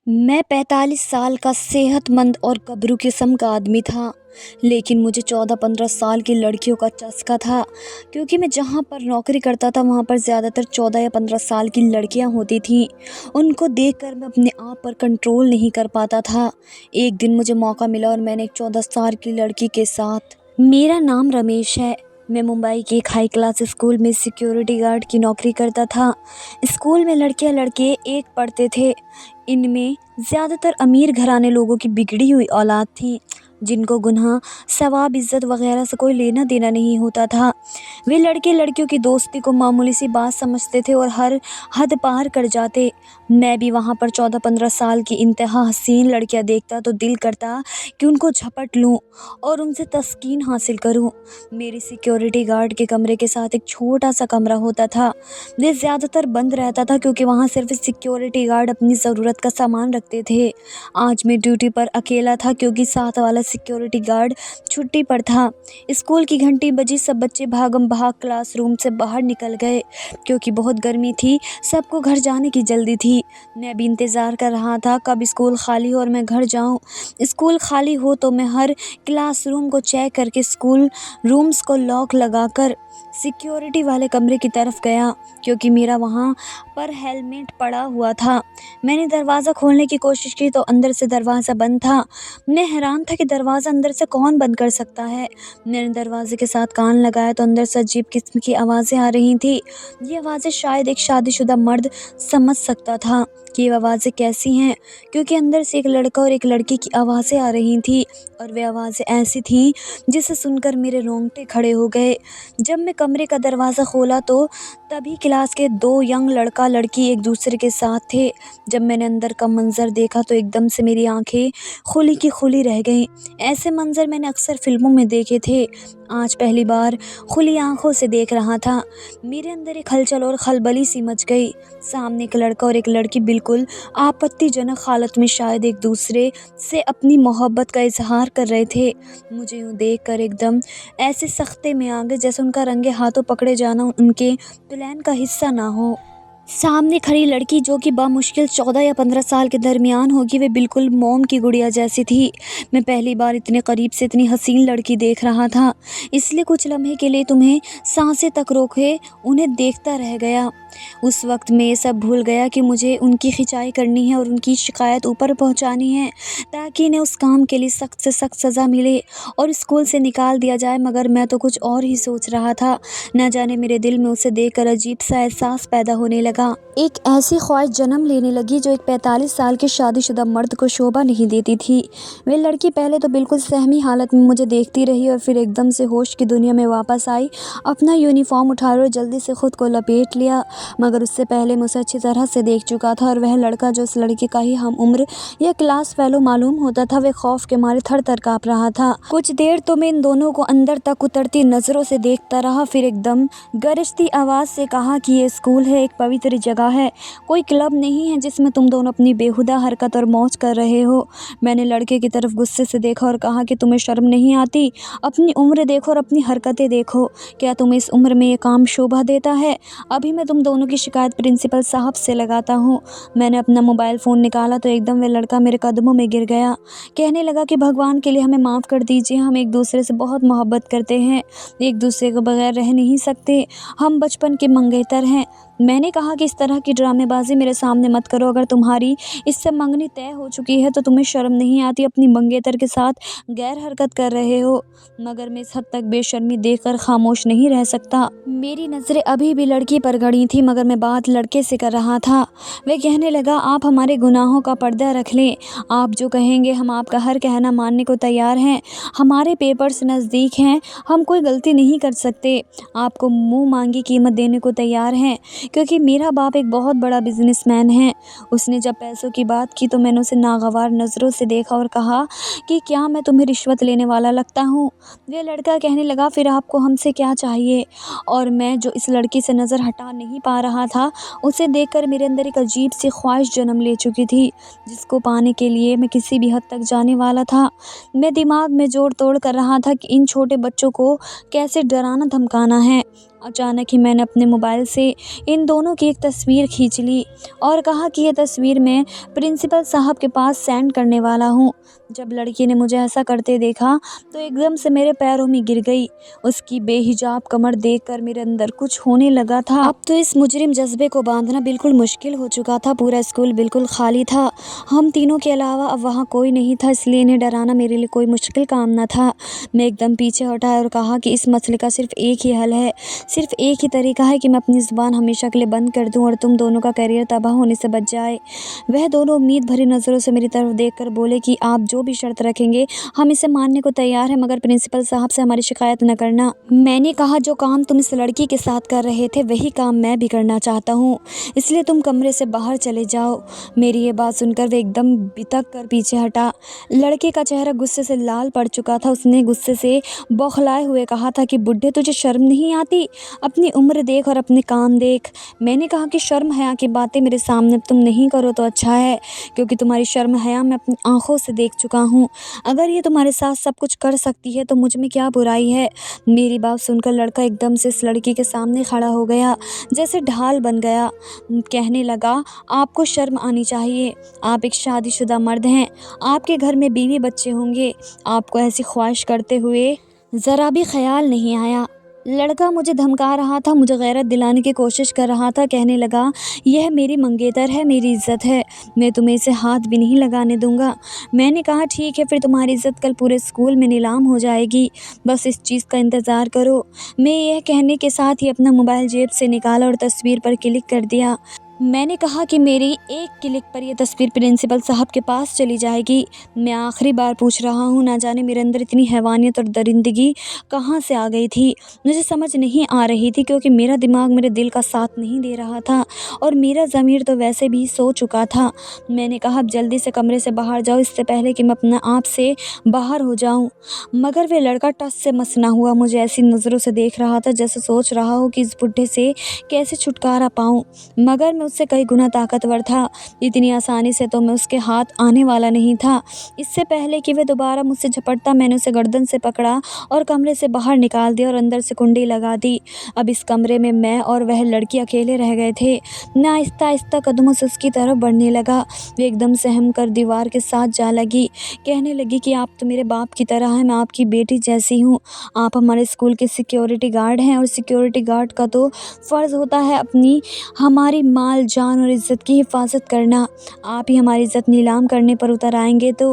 मैं 45 साल का सेहतमंद और गबरू किस्म का आदमी था, लेकिन मुझे 14-15 साल की लड़कियों का चस्का था, क्योंकि मैं जहाँ पर नौकरी करता था वहाँ पर ज़्यादातर 14 या 15 साल की लड़कियाँ होती थीं। उनको देखकर मैं अपने आप पर कंट्रोल नहीं कर पाता था। एक दिन मुझे मौका मिला और मैंने एक 14 साल की लड़की के साथ मेरा नाम रमेश है। मैं मुंबई के एक हाई क्लास स्कूल में सिक्योरिटी गार्ड की नौकरी करता था। स्कूल में लड़कियां लड़के एक पढ़ते थे। इनमें ज़्यादातर अमीर घराने लोगों की बिगड़ी हुई औलाद थी, जिनको गुनाह सवाब इज़्ज़त वगैरह से कोई लेना देना नहीं होता था। वे लड़के लड़कियों की दोस्ती को मामूली सी बात समझते थे और हर हद पार कर जाते। मैं भी वहाँ पर 14-15 साल की इंतहा हसीन लड़कियाँ देखता तो दिल करता कि उनको झपट लूँ और उनसे तस्कीन हासिल करूँ। मेरी सिक्योरिटी गार्ड के कमरे के साथ एक छोटा सा कमरा होता था। ये ज़्यादातर बंद रहता था क्योंकि वहाँ सिर्फ सिक्योरिटी गार्ड अपनी ज़रूरत का सामान रखते थे। आज मैं ड्यूटी पर अकेला था क्योंकि साथ वाला सिक्योरिटी गार्ड छुट्टी पर था। स्कूल की घंटी बजी, सब बच्चे भागम भाग क्लासरूम से बाहर निकल गए क्योंकि बहुत गर्मी थी, सबको घर जाने की जल्दी थी। मैं भी इंतज़ार कर रहा था कब स्कूल खाली हो और मैं घर जाऊँ। स्कूल खाली हो तो मैं हर क्लासरूम को चेक करके स्कूल रूम्स को लॉक लगाकर सिक्योरिटी वाले कमरे की तरफ गया, क्योंकि मेरा वहाँ पर हेलमेट पड़ा हुआ था। मैंने दरवाज़ा खोलने की कोशिश की तो अंदर से दरवाज़ा बंद था। मैं हैरान था कि दरवाज़ा अंदर से कौन बंद कर सकता है। मैंने दरवाजे के साथ कान लगाया तो अंदर से अजीब किस्म की आवाज़ें आ रही थी। ये आवाज़ें शायद एक शादीशुदा मर्द समझ सकता था कि ये आवाज़ें कैसी हैं, क्योंकि अंदर से एक लड़का और एक लड़की की आवाज़ें आ रही थी और वे आवाज़ें ऐसी थीं जिसे सुनकर मेरे रोंगटे खड़े हो गए। जब मैं कमरे का दरवाज़ा खोला तो तभी क्लास के 2 यंग लड़का लड़की एक दूसरे के साथ थे। जब मैंने अंदर का मंज़र देखा तो एकदम से मेरी आंखें खुली की खुली रह गईं। ऐसे मंज़र मैंने अक्सर फ़िल्मों में देखे थे, आज पहली बार खुली आंखों से देख रहा था। मेरे अंदर एक हलचल और खलबली सी मच गई। सामने एक लड़का और एक लड़की बिल्कुल आपत्तिजनक हालत में शायद एक दूसरे से अपनी मोहब्बत का इज़हार कर रहे थे। मुझे यूँ देखकर एकदम ऐसे सख्ते में आ गए जैसे उनका रंगे हाथों पकड़े जाना उनके प्लान का हिस्सा ना हो। सामने खड़ी लड़की, जो कि बामुश्किल 14 या 15 साल के दरमियान होगी, वे बिल्कुल मोम की गुड़िया जैसी थी। मैं पहली बार इतने करीब से इतनी हसीन लड़की देख रहा था, इसलिए कुछ लम्हे के लिए तुम्हें सांसें तक रोके उन्हें देखता रह गया। उस वक्त मैं ये सब भूल गया कि मुझे उनकी खिंचाई करनी है और उनकी शिकायत ऊपर पहुंचानी है, ताकि इन्हें उस काम के लिए सख्त से सख्त सज़ा मिले और स्कूल से निकाल दिया जाए। मगर मैं तो कुछ और ही सोच रहा था। न जाने मेरे दिल में उसे देखकर अजीब सा एहसास पैदा होने लगा। एक ऐसी ख्वाहिश जन्म लेने लगी जो एक 45 साल के शादीशुदा मर्द को शोभा नहीं देती थी। वे लड़की पहले तो बिल्कुल सहमी हालत में मुझे देखती रही और फिर एकदम से होश की दुनिया में वापस आई। अपना यूनिफॉर्म उठाया और जल्दी से खुद को लपेट लिया, मगर उससे पहले मैं उसे अच्छी तरह से देख चुका था और वह लड़का जो उस लड़की का ही हम उम्र या क्लास फेलो मालूम होता था, वे खौफ के मारे थर थर काँप रहा था। कुछ देर तो मैं इन दोनों को अंदर तक उतरती नज़रों से देखता रहा, फिर एकदम गरजती आवाज़ से कहा कि ये स्कूल है, एक पवित्र जगह है, कोई क्लब नहीं है जिसमें तुम दोनों अपनी बेहुदा हरकत और मौज कर रहे हो। मैंने लड़के की तरफ गुस्से से देखा और कहा कि तुम्हें शर्म नहीं आती? अपनी उम्र देखो और अपनी हरकतें देखो, क्या तुम्हें इस उम्र में ये काम शोभा देता है? अभी मैं तुम दोनों की शिकायत प्रिंसिपल साहब से लगाता हूँ। मैंने अपना मोबाइल फ़ोन निकाला तो एकदम वह लड़का मेरे कदमों में गिर गया। कहने लगा कि भगवान के लिए हमें माफ़ कर दीजिए, हम एक दूसरे से बहुत मोहब्बत करते हैं, एक दूसरे के बगैर रह नहीं सकते, हम बचपन के मंगेतर हैं। मैंने कहा कि इस तरह की ड्रामेबाजी मेरे सामने मत करो। अगर तुम्हारी इससे मंगनी तय हो चुकी है तो तुम्हें शर्म नहीं आती? अपनी मंगेतर के साथ गैर हरकत कर रहे हो। मगर मैं इस हद तक बेशर्मी देखकर खामोश नहीं रह सकता। मेरी नज़रें अभी भी लड़की पर गड़ी थी, मगर मैं बात लड़के से कर रहा था। वह कहने लगा, आप हमारे गुनाहों का पर्दा रख लें, आप जो कहेंगे हम आपका हर कहना मानने को तैयार हैं। हमारे पेपर्स नज़दीक हैं, हम कोई गलती नहीं कर सकते, आपको मुँह मांगी कीमत देने को तैयार हैं, क्योंकि मेरा बाप एक बहुत बड़ा बिजनेसमैन है। उसने जब पैसों की बात की तो मैंने उसे नागवार नज़रों से देखा और कहा कि क्या मैं तुम्हें रिश्वत लेने वाला लगता हूँ? वह लड़का कहने लगा, फिर आपको हमसे क्या चाहिए? और मैं जो इस लड़की से नज़र हटा नहीं पा रहा था, उसे देखकर मेरे अंदर एक अजीब सी ख्वाहिश जन्म ले चुकी थी, जिसको पाने के लिए मैं किसी भी हद तक जाने वाला था। मैं दिमाग में जोड़ तोड़ कर रहा था कि इन छोटे बच्चों को कैसे डराना धमकाना है। अचानक ही मैंने अपने मोबाइल से इन दोनों की एक तस्वीर खींच ली और कहा कि ये तस्वीर मैं प्रिंसिपल साहब के पास सेंड करने वाला हूँ। जब लड़की ने मुझे ऐसा करते देखा तो एकदम से मेरे पैरों में गिर गई। उसकी बेहिजाब कमर देखकर मेरे अंदर कुछ होने लगा था। अब तो इस मुजरिम जज्बे को बांधना बिल्कुल मुश्किल हो चुका था। पूरा स्कूल बिल्कुल खाली था, हम तीनों के अलावा अब वहाँ कोई नहीं था, इसलिए इन्हें डराना मेरे लिए कोई मुश्किल काम न था। मैं एकदम पीछे हटा और कहा कि इस मसले का सिर्फ एक ही हल है, सिर्फ एक ही तरीका है कि मैं अपनी ज़ुबान हमेशा के लिए बंद कर दूं और तुम दोनों का करियर तबाह होने से बच जाए। वह दोनों उम्मीद भरी नज़रों से मेरी तरफ देखकर बोले कि आप जो भी शर्त रखेंगे हम इसे मानने को तैयार हैं, मगर प्रिंसिपल साहब से हमारी शिकायत न करना। मैंने कहा जो काम तुम इस लड़की के साथ कर रहे थे वही काम मैं भी करना चाहता हूँ, इसलिए तुम कमरे से बाहर चले जाओ। मेरी ये बात सुनकर वह एकदम बितक कर पीछे हटा। लड़के का चेहरा गुस्से से लाल पड़ चुका था। उसने गुस्से से बौखलाए हुए कहा था कि बुड्ढे तुझे शर्म नहीं आती? अपनी उम्र देख और अपने काम देख। मैंने कहा कि शर्म हया की बातें मेरे सामने तुम नहीं करो तो अच्छा है, क्योंकि तुम्हारी शर्म हया मैं अपनी आंखों से देख चुका हूँ। अगर ये तुम्हारे साथ सब कुछ कर सकती है तो मुझ में क्या बुराई है? मेरी बात सुनकर लड़का एकदम से इस लड़की के सामने खड़ा हो गया, जैसे ढाल बन गया। कहने लगा, आपको शर्म आनी चाहिए, आप एक शादीशुदा मर्द हैं, आपके घर में बीवी बच्चे होंगे, आपको ऐसी ख्वाहिश करते हुए ज़रा भी ख्याल नहीं आया। लड़का मुझे धमका रहा था, मुझे गैरत दिलाने की कोशिश कर रहा था। कहने लगा, यह मेरी मंगेतर है, मेरी इज़्ज़त है, मैं तुम्हें इसे हाथ भी नहीं लगाने दूंगा। मैंने कहा ठीक है, फिर तुम्हारी इज़्ज़त कल पूरे स्कूल में नीलाम हो जाएगी, बस इस चीज़ का इंतज़ार करो। मैं यह कहने के साथ ही अपना मोबाइल जेब से निकाला और तस्वीर पर क्लिक कर दिया। मैंने कहा कि मेरी एक क्लिक पर यह तस्वीर प्रिंसिपल साहब के पास चली जाएगी। मैं आखिरी बार पूछ रहा हूँ, ना जाने मेरे अंदर इतनी हैवानियत और दरिंदगी कहाँ से आ गई थी, मुझे समझ नहीं आ रही थी, क्योंकि मेरा दिमाग मेरे दिल का साथ नहीं दे रहा था और मेरा ज़मीर तो वैसे भी सो चुका था। मैंने कहा, अब जल्दी से कमरे से बाहर जाओ, इससे पहले कि मैं अपने आप से बाहर हो जाऊँ। मगर वह लड़का टस से मस ना हुआ, मुझे ऐसी नज़रों से देख रहा था जैसे सोच रहा हो कि इस बुढ़े से कैसे छुटकारा पाऊँ। मगर मैं उससे कई गुना ताकतवर था, इतनी आसानी से तो मैं उसके हाथ आने वाला नहीं था। इससे पहले कि वह दोबारा मुझसे झपटता, मैंने उसे गर्दन से पकड़ा और कमरे से बाहर निकाल दिया और अंदर से कुंडी लगा दी। अब इस कमरे में मैं और वह लड़की अकेले रह गए थे। मैं आहिस्ता आहिस्ता कदमों से उसकी तरफ बढ़ने लगा। वे एकदम सहम कर दीवार के साथ जा लगी। कहने लगी कि आप तो मेरे बाप की तरह हैं, मैं आपकी बेटी जैसी हूँ। आप हमारे स्कूल के सिक्योरिटी गार्ड हैं और सिक्योरिटी गार्ड का तो फ़र्ज़ होता है अपनी हमारी माल जान और इज़्ज़त की हिफाजत करना। आप ही हमारी इज़्ज़त नीलाम करने पर उतर आएंगे तो?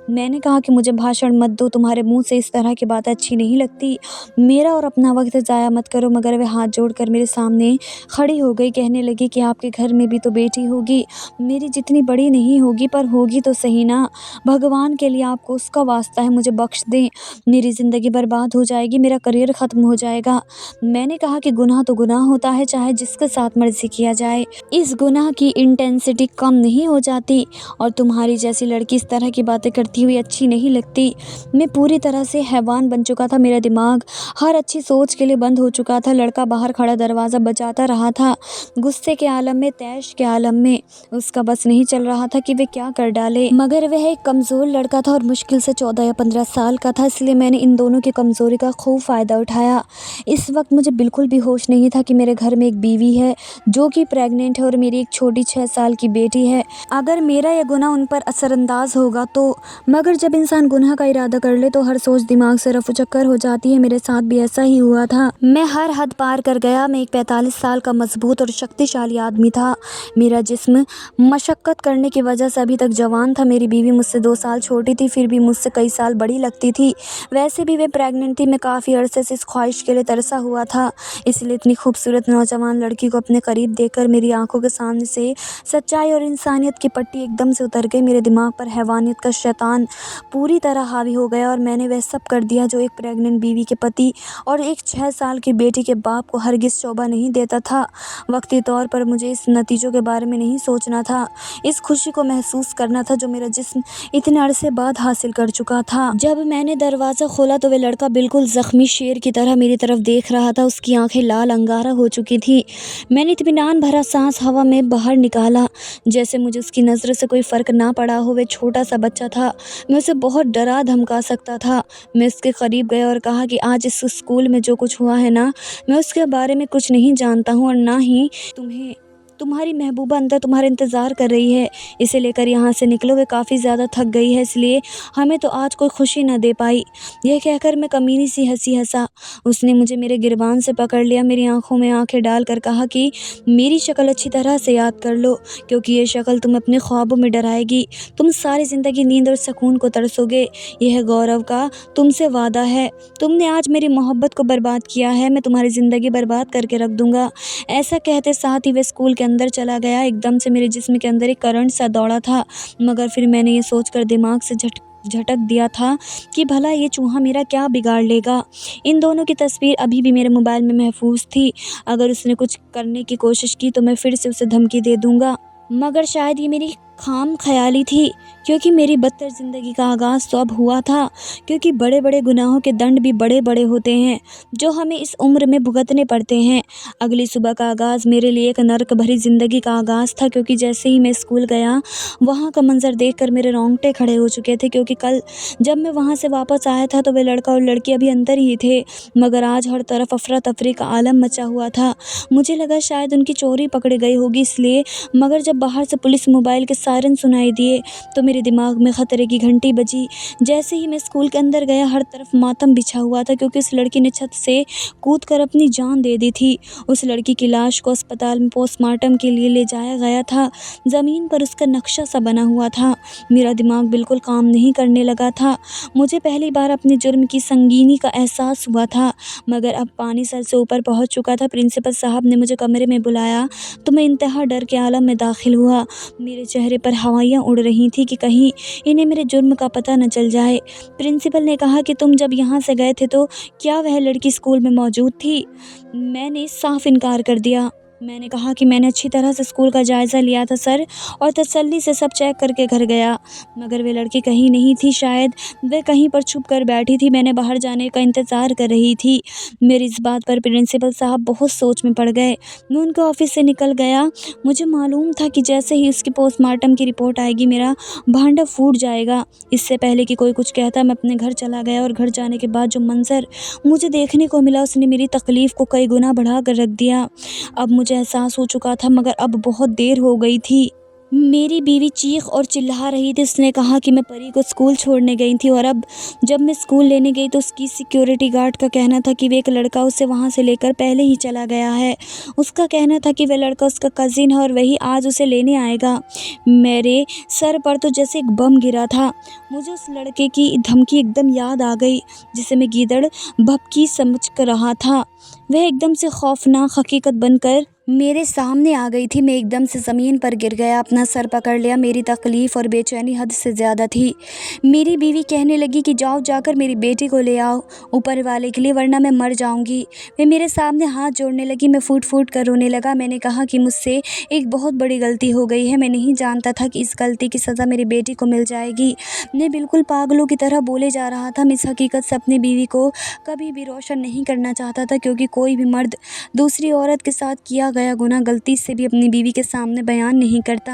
मैंने कहा कि मुझे भाषण मत दो, तुम्हारे मुंह से इस तरह की बातें अच्छी नहीं लगती, मेरा और अपना वक्त ज़ाया मत करो। मगर वह हाथ जोड़कर मेरे सामने खड़ी हो गई। कहने लगी कि आपके घर में भी तो बेटी होगी, मेरी जितनी बड़ी नहीं होगी पर होगी तो सही ना। भगवान के लिए आपको उसका वास्ता है, मुझे बख्श दें, मेरी ज़िंदगी बर्बाद हो जाएगी, मेरा करियर ख़त्म हो जाएगा। मैंने कहा कि गुनाह तो गुनाह होता है, चाहे जिसके साथ मर्ज़ी किया जाए, इस गुनाह की इंटेंसिटी कम नहीं हो जाती। और तुम्हारी जैसी लड़की इस तरह की बातें करती हुई अच्छी नहीं लगती। मैं पूरी तरह से हैवान बन चुका था, मेरा दिमाग हर अच्छी सोच के लिए बंद हो चुका था। लड़का बाहर खड़ा दरवाज़ा बजाता रहा था, गुस्से के आलम में, तैश के आलम में। उसका बस नहीं चल रहा था कि वे क्या कर डाले। मगर वह एक कमज़ोर लड़का था और मुश्किल से 14 या 15 साल का था, इसलिए मैंने इन दोनों की कमज़ोरी का खूब फ़ायदा उठाया। इस वक्त मुझे बिल्कुल भी होश नहीं था कि मेरे घर में एक बीवी है जो कि प्रेग्नेंट है और मेरी एक छोटी 6 साल की बेटी है। अगर मेरा यह गुनाह उन पर असरअंदाज होगा तो। मगर जब इंसान गुनाह का इरादा कर ले तो हर सोच दिमाग से रफू चक्कर हो जाती है। मेरे साथ भी ऐसा ही हुआ था। मैं हर हद पार कर गया। मैं एक 45 साल का मजबूत और शक्तिशाली आदमी था। मेरा जिस्म मशक्क़त करने की वजह से अभी तक जवान था। मेरी बीवी मुझसे 2 साल छोटी थी, फिर भी मुझसे कई साल बड़ी लगती थी। वैसे भी वे प्रेग्नेंट थी। मैं काफ़ी अरसे से इस ख्वाहिश के लिए तरसा हुआ था, इसलिए इतनी खूबसूरत नौजवान लड़की को अपने करीब देखकर मेरी आंखों के सामने से सच्चाई और इंसानियत की पट्टी एकदम से उतर गई। मेरे दिमाग पर हैवानियत का शैतान पूरी तरह हावी हो गया और मैंने वह सब कर दिया जो एक प्रेग्नेंट बीवी के पति और एक 6 साल की बेटी के बाप को हरगिज़ शोभा नहीं देता था। वक्ती तौर पर मुझे इस नतीजों के बारे में नहीं सोचना था, इस खुशी को महसूस करना था जो मेरा जिस्म इतने अरसे बाद हासिल कर चुका था। जब मैंने दरवाज़ा खोला तो वह लड़का बिल्कुल ज़ख्मी शेर की तरह मेरी तरफ देख रहा था। उसकी आंखें लाल अंगारा हो चुकी थी। मैंने इत्मीनान भरा सांस हवा में बाहर निकाला, जैसे मुझे उसकी नज़र से कोई फ़र्क ना पड़ा हो। वह छोटा-सा बच्चा था, मैं उसे बहुत डरा-धमका सकता था। मैं उसके करीब गया और कहा कि आज इस स्कूल में जो कुछ हुआ है ना, मैं उसके बारे में कुछ नहीं जानता हूँ और ना ही तुम्हें। तुम्हारी महबूबा अंदर तुम्हारा इंतज़ार कर रही है, इसे लेकर यहाँ से निकलो। वे काफ़ी ज़्यादा थक गई है, इसलिए हमें तो आज कोई खुशी ना दे पाई। यह कहकर मैं कमीनी सी हँसी हँसा। उसने मुझे मेरे गिरबान से पकड़ लिया, मेरी आँखों में आँखें डालकर कहा कि मेरी शक्ल अच्छी तरह से याद कर लो, क्योंकि ये शक्ल तुम्हें अपने ख्वाबों में डराएगी। तुम सारी ज़िंदगी नींद और सुकून को तरसोगे। यह गौरव का तुमसे वादा है। तुमने आज मेरी मोहब्बत को बर्बाद किया है, मैं तुम्हारी ज़िंदगी बर्बाद करके रख दूँगा। ऐसा कहते साथ ही वह स्कूल के अंदर चला गया। एकदम से मेरे जिस्म के अंदर एक करंट सा दौड़ा था, मगर फिर मैंने ये सोचकर दिमाग से झटक दिया था कि भला ये चूहा मेरा क्या बिगाड़ लेगा। इन दोनों की तस्वीर अभी भी मेरे मोबाइल में महफूज थी। अगर उसने कुछ करने की कोशिश की तो मैं फिर से उसे धमकी दे दूँगा, मगर शायद ये मेरी खाम ख्याली थी, क्योंकि मेरी बदतर ज़िंदगी का आगाज़ तो अब हुआ था। क्योंकि बड़े बड़े गुनाहों के दंड भी बड़े बड़े होते हैं, जो हमें इस उम्र में भुगतने पड़ते हैं। अगली सुबह का आगाज़ मेरे लिए एक नर्क भरी ज़िंदगी का आगाज़ था, क्योंकि जैसे ही मैं स्कूल गया, वहाँ का मंज़र देखकर मेरे रोंगटे खड़े हो चुके थे। क्योंकि कल जब मैं वहाँ से वापस आया था तो वे लड़का और लड़की अभी अंदर ही थे, मगर आज हर तरफ अफरा तफरी का आलम मचा हुआ था। मुझे लगा शायद उनकी चोरी पकड़ी गई होगी, इसलिए। मगर जब बाहर से पुलिस मोबाइल के सायरन सुनाई दिए तो मेरे दिमाग में ख़तरे की घंटी बजी। जैसे ही मैं स्कूल के अंदर गया, हर तरफ मातम बिछा हुआ था, क्योंकि उस लड़की ने छत से कूदकर अपनी जान दे दी थी। उस लड़की की लाश को अस्पताल में पोस्टमार्टम के लिए ले जाया गया था। ज़मीन पर उसका नक्शा सा बना हुआ था। मेरा दिमाग बिल्कुल काम नहीं करने लगा था। मुझे पहली बार अपने जुर्म की संगीनी का एहसास हुआ था, मगर अब पानी सर से ऊपर पहुँच चुका था। प्रिंसिपल साहब ने मुझे कमरे में बुलाया तो मैं इंतहा डर के आलम में दाखिल हुआ। मेरे चेहरे पर हवाइयाँ उड़ रही थी कि कहीं इन्हें मेरे जुर्म का पता न चल जाए। प्रिंसिपल ने कहा कि तुम जब यहाँ से गए थे तो क्या वह लड़की स्कूल में मौजूद थी? मैंने साफ इनकार कर दिया। मैंने कहा कि मैंने अच्छी तरह से स्कूल का जायज़ा लिया था सर, और तसल्ली से सब चेक करके घर गया, मगर वे लड़की कहीं नहीं थी। शायद वह कहीं पर छुप कर बैठी थी। मैंने बाहर जाने का इंतज़ार कर रही थी। मेरी इस बात पर प्रिंसिपल साहब बहुत सोच में पड़ गए। मैं उनके ऑफिस से निकल गया। मुझे मालूम था कि जैसे ही उसकी पोस्टमार्टम की रिपोर्ट आएगी, मेरा भांडा फूट जाएगा। इससे पहले कि कोई कुछ कहता, मैं अपने घर चला गया, और घर जाने के बाद जो मंज़र मुझे देखने को मिला, उसने मेरी तकलीफ़ को कई गुना बढ़ा कर रख दिया। अब मुझे एहसास हो चुका था, मगर अब बहुत देर हो गई थी। मेरी बीवी चीख और चिल्ला रही थी। उसने कहा कि मैं परी को स्कूल छोड़ने गई थी, और अब जब मैं स्कूल लेने गई तो उसकी सिक्योरिटी गार्ड का कहना था कि वे एक लड़का उसे वहां से लेकर पहले ही चला गया है। उसका कहना था कि वह लड़का उसका कज़िन है और वही आज उसे लेने आएगा। मेरे सर पर तो जैसे एक बम गिरा था। मुझे उस लड़के की धमकी एकदम याद आ गई, जिसे मैं गीदड़ भभकी समझ कर रहा था। वह एकदम से खौफनाक हकीकत बनकर मेरे सामने आ गई थी। मैं एकदम से ज़मीन पर गिर गया, अपना सर पकड़ लिया। मेरी तकलीफ़ और बेचैनी हद से ज़्यादा थी। मेरी बीवी कहने लगी कि जाओ, जाकर मेरी बेटी को ले आओ ऊपर वाले के लिए, वरना मैं मर जाऊंगी। वे मेरे सामने हाथ जोड़ने लगी। मैं फूट फूट कर रोने लगा। मैंने कहा कि मुझसे एक बहुत बड़ी गलती हो गई है। मैं नहीं जानता था कि इस गलती की सज़ा मेरी बेटी को मिल जाएगी। मैं बिल्कुल पागलों की तरह बोले जा रहा था। मैं इस हकीकत से अपनी बीवी को कभी भी रोशन नहीं करना चाहता था, क्योंकि कोई भी मर्द दूसरी औरत के साथ किया गया गुनाह गलती से भी अपनी बीवी के सामने बयान नहीं करता।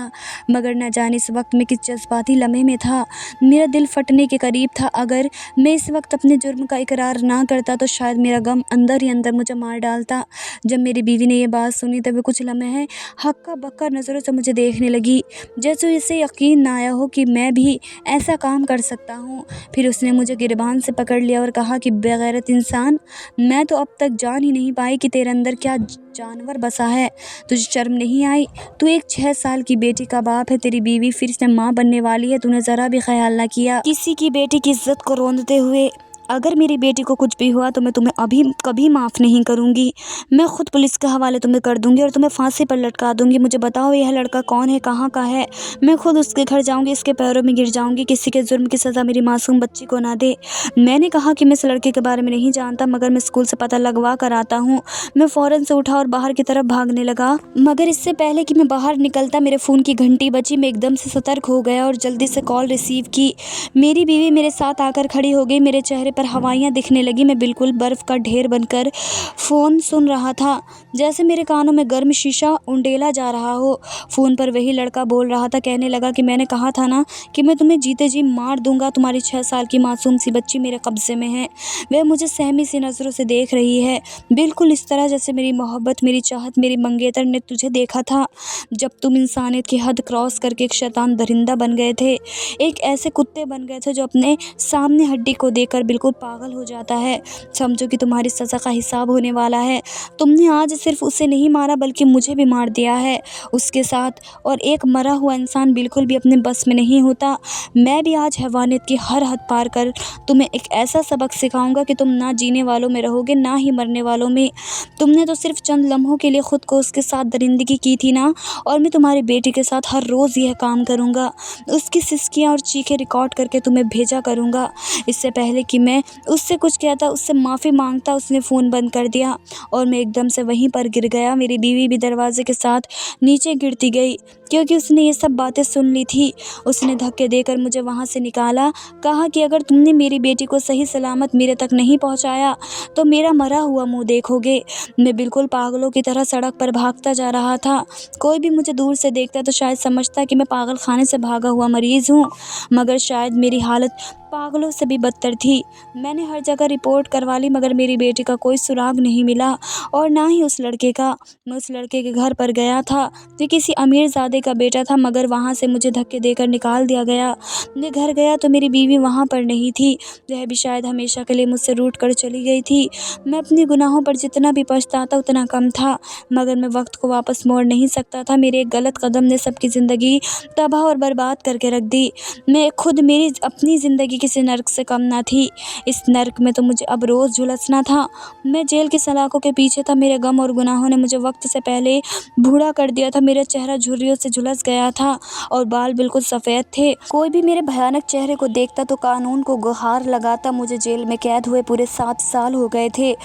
मगर न जाने इस वक्त मैं किस जज्बाती लम्हे में था। मेरा दिल फटने के करीब था। अगर मैं इस वक्त अपने जुर्म का इकरार ना करता तो शायद मेरा गम अंदर ही अंदर मुझे मार डालता। जब मेरी बीवी ने यह बात सुनी तब वे कुछ लम्हे हक्का बक्का नज़रों से मुझे देखने लगी, जैसे इसे यकीन ना आया हो कि मैं भी ऐसा काम कर सकता हूँ। फिर उसने मुझे गिरबान से पकड़ लिया और कहा कि बेगैरत इंसान, मैं तो अब तक जान ही नहीं पाई कि तेरे अंदर क्या जानवर बसा है। तुझे शर्म नहीं आई? तू एक 6 साल की बेटी का बाप है। तेरी बीवी फिर से माँ बनने वाली है। तूने ज़रा भी ख्याल ना किया किसी की बेटी की इज्जत को रौंदते हुए। अगर मेरी बेटी को कुछ भी हुआ तो मैं तुम्हें अभी कभी माफ़ नहीं करूँगी। मैं खुद पुलिस के हवाले तुम्हें कर दूँगी और तुम्हें फांसी पर लटका दूँगी। मुझे बताओ यह लड़का कौन है, कहाँ का है? मैं खुद उसके घर जाऊँगी, इसके पैरों में गिर जाऊँगी। किसी के जुर्म की सज़ा मेरी मासूम बच्ची को ना दे। मैंने कहा कि मैं इस लड़के के बारे में नहीं जानता, मगर मैं स्कूल से पता लगवा कर आता हूँ। मैं फ़ौरन से उठा और बाहर की तरफ भागने लगा, मगर इससे पहले कि मैं बाहर निकलता मेरे फ़ोन की घंटी बजी। मैं एकदम से सतर्क हो गया और जल्दी से कॉल रिसीव की। मेरी बीवी मेरे साथ आकर खड़ी हो गई। मेरे चेहरे जाकर हवाइयाँ दिखने लगी। मैं बिल्कुल बर्फ़ का ढेर बनकर फ़ोन सुन रहा था, जैसे मेरे कानों में गर्म शीशा उंडेला जा रहा हो। फ़ोन पर वही लड़का बोल रहा था, कहने लगा कि मैंने कहा था ना कि मैं तुम्हें जीते जी मार दूँगा, तुम्हारी 6 साल की मासूम सी बच्ची मेरे कब्ज़े में है। वह मुझे सहमी सी नज़रों से देख रही है, बिल्कुल इस तरह जैसे मेरी मोहब्बत, मेरी चाहत, मेरी मंगेतर ने तुझे देखा था, जब तुम इंसानियत की हद क्रॉस करके एक शैतान दरिंदा बन गए थे। एक ऐसे कुत्ते बन गए थे जो अपने सामने हड्डी को देखकर बिल्कुल पागल हो जाता है। समझो कि तुम्हारी सज़ा का हिसाब होने वाला है। तुमने आज सिर्फ़ उसे नहीं मारा बल्कि मुझे भी मार दिया है उसके साथ, और एक मरा हुआ इंसान बिल्कुल भी अपने बस में नहीं होता। मैं भी आज हैवानियत की हर हद पार कर तुम्हें एक ऐसा सबक सिखाऊंगा कि तुम ना जीने वालों में रहोगे, ना ही मरने वालों में। तुमने तो सिर्फ चंद लम्हों के लिए खुद को उसके साथ दरिंदगी की थी ना, और मैं तुम्हारी बेटी के साथ हर रोज़ यह काम करूँगा। उसकी सिसकियाँ और चीखें रिकॉर्ड करके तुम्हें भेजा करूँगा। इससे पहले कि मैं उससे कुछ कहता, उससे माफ़ी मांगता, उसने फ़ोन बंद कर दिया और मैं एकदम से वहीं पर गिर गया। मेरी बीवी भी दरवाजे के साथ नीचे गिरती गई, क्योंकि उसने ये सब बातें सुन ली थी। उसने धक्के देकर मुझे वहाँ से निकाला, कहा कि अगर तुमने मेरी बेटी को सही सलामत मेरे तक नहीं पहुँचाया तो मेरा मरा हुआ मुँह देखोगे। मैं बिल्कुल पागलों की तरह सड़क पर भागता जा रहा था। कोई भी मुझे दूर से देखता तो शायद समझता कि मैं पागल खाने से भागा हुआ मरीज़ हूँ, मगर शायद मेरी हालत पागलों से भी बदतर थी। मैंने हर जगह रिपोर्ट करवा ली, मगर मेरी बेटी का कोई सुराग नहीं मिला, और ना ही उस लड़के का। मैं उस लड़के के घर पर गया था, जो किसी अमीरज़ादे का बेटा था, मगर वहाँ से मुझे धक्के देकर निकाल दिया गया। मैं घर गया तो मेरी बीवी वहाँ पर नहीं थी। वह भी शायद हमेशा के लिए मुझसे रूठ कर चली गई थी। मैं अपने गुनाहों पर जितना भी पछताता उतना कम था, मगर मैं वक्त को वापस मोड़ नहीं सकता था। मेरे एक गलत कदम ने सबकी ज़िंदगी तबाह और बर्बाद करके रख दी। मैं खुद मेरी अपनी ज़िंदगी किसी नर्क से कम ना थी। इस नर्क में तो मुझे अब रोज़ झुलसना था। मैं जेल की सलाखों के पीछे था। मेरे गम और गुनाहों ने मुझे वक्त से पहले बूढ़ा कर दिया था। मेरा चेहरा झुर्रियों से झुलस गया था और बाल बिल्कुल सफ़ेद थे। कोई भी मेरे भयानक चेहरे को देखता तो कानून को गुहार लगाता। मुझे जेल में कैद हुए पूरे 7 साल हो गए थे।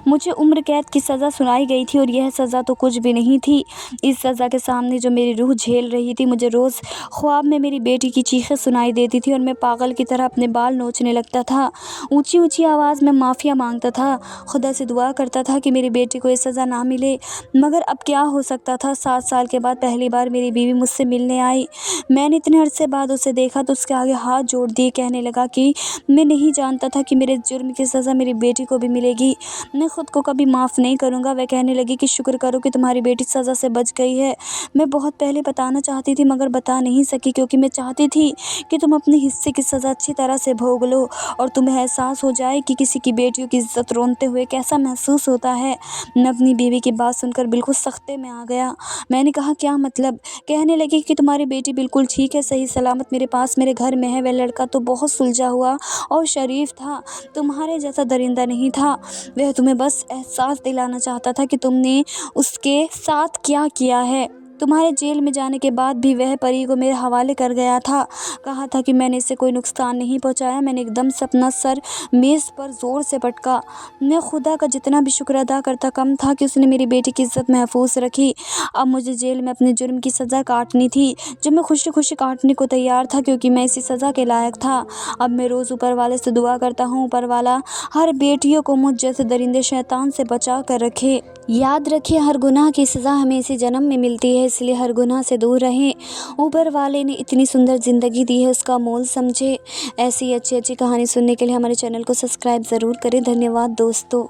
मुझे उम्र कैद की सज़ा सुनाई गई थी, और यह सज़ा तो कुछ भी नहीं थी इस सज़ा के सामने जो मेरी रूह झेल रही थी। मुझे रोज़ ख्वाब में मेरी बेटी की चीखें सुनाई देती थी, और मैं पागल की तरह अपने बाल नोचने लगता था। ऊंची ऊंची आवाज़ में माफ़िया मांगता था, खुदा से दुआ करता था कि मेरी बेटी को ये सज़ा ना मिले। मगर अब क्या हो सकता था। 7 साल के बाद पहली बार मेरी बीवी मुझसे मिलने आई। मैंने इतने अरसे बाद उसे देखा तो उसके आगे हाथ जोड़ दिए, कहने लगा कि मैं नहीं जानता था कि मेरे जुर्म की सज़ा मेरी बेटी को भी मिलेगी। मैं खुद को कभी माफ़ नहीं करूँगा। वह कहने लगी कि शुक्र करो कि तुम्हारी बेटी सज़ा से बच गई है। मैं बहुत पहले बताना चाहती थी, मगर बता नहीं सकी, क्योंकि मैं चाहती थी कि तुम अपने हिस्से की सज़ा अच्छी तरह से भोग लो और तुम्हें एहसास हो जाए कि किसी की बेटियों की इज़्ज़त रोनते हुए कैसा महसूस होता है। मैं अपनी बीवी की बात सुनकर बिल्कुल सख्ते में आ गया। मैंने कहा, क्या मतलब? कहने लगी कि तुम्हारी बेटी बिल्कुल ठीक है, सही सलामत मेरे पास मेरे घर में है। वह लड़का तो बहुत सुलझा हुआ और शरीफ था, तुम्हारे जैसा दरिंदा नहीं था। वह तुम्हें बस एहसास दिलाना चाहता था कि तुमने उसके साथ क्या किया है। तुम्हारे जेल में जाने के बाद भी वह परी को मेरे हवाले कर गया था। कहा था कि मैंने इसे कोई नुकसान नहीं पहुंचाया। मैंने एकदम से अपना सर मेज़ पर ज़ोर से पटका। मैं खुदा का जितना भी शुक्र अदा करता कम था कि उसने मेरी बेटी की इज़्ज़त महफूज रखी। अब मुझे जेल में अपने जुर्म की सज़ा काटनी थी, जो मैं खुशी खुशी काटने को तैयार था, क्योंकि मैं इसी सज़ा के लायक था। अब मैं रोज़ ऊपर वाले से दुआ करता हूँ, ऊपर वाला हर बेटियों को मुझ जैसे दरिंदे शैतान से बचा कर रखे। याद रखिए, हर गुनाह की सज़ा हमें इसी जन्म में मिलती है, इसलिए हर गुनाह से दूर रहें। ऊपर वाले ने इतनी सुंदर ज़िंदगी दी है, उसका मोल समझे। ऐसी अच्छी अच्छी कहानी सुनने के लिए हमारे चैनल को सब्सक्राइब ज़रूर करें। धन्यवाद दोस्तों।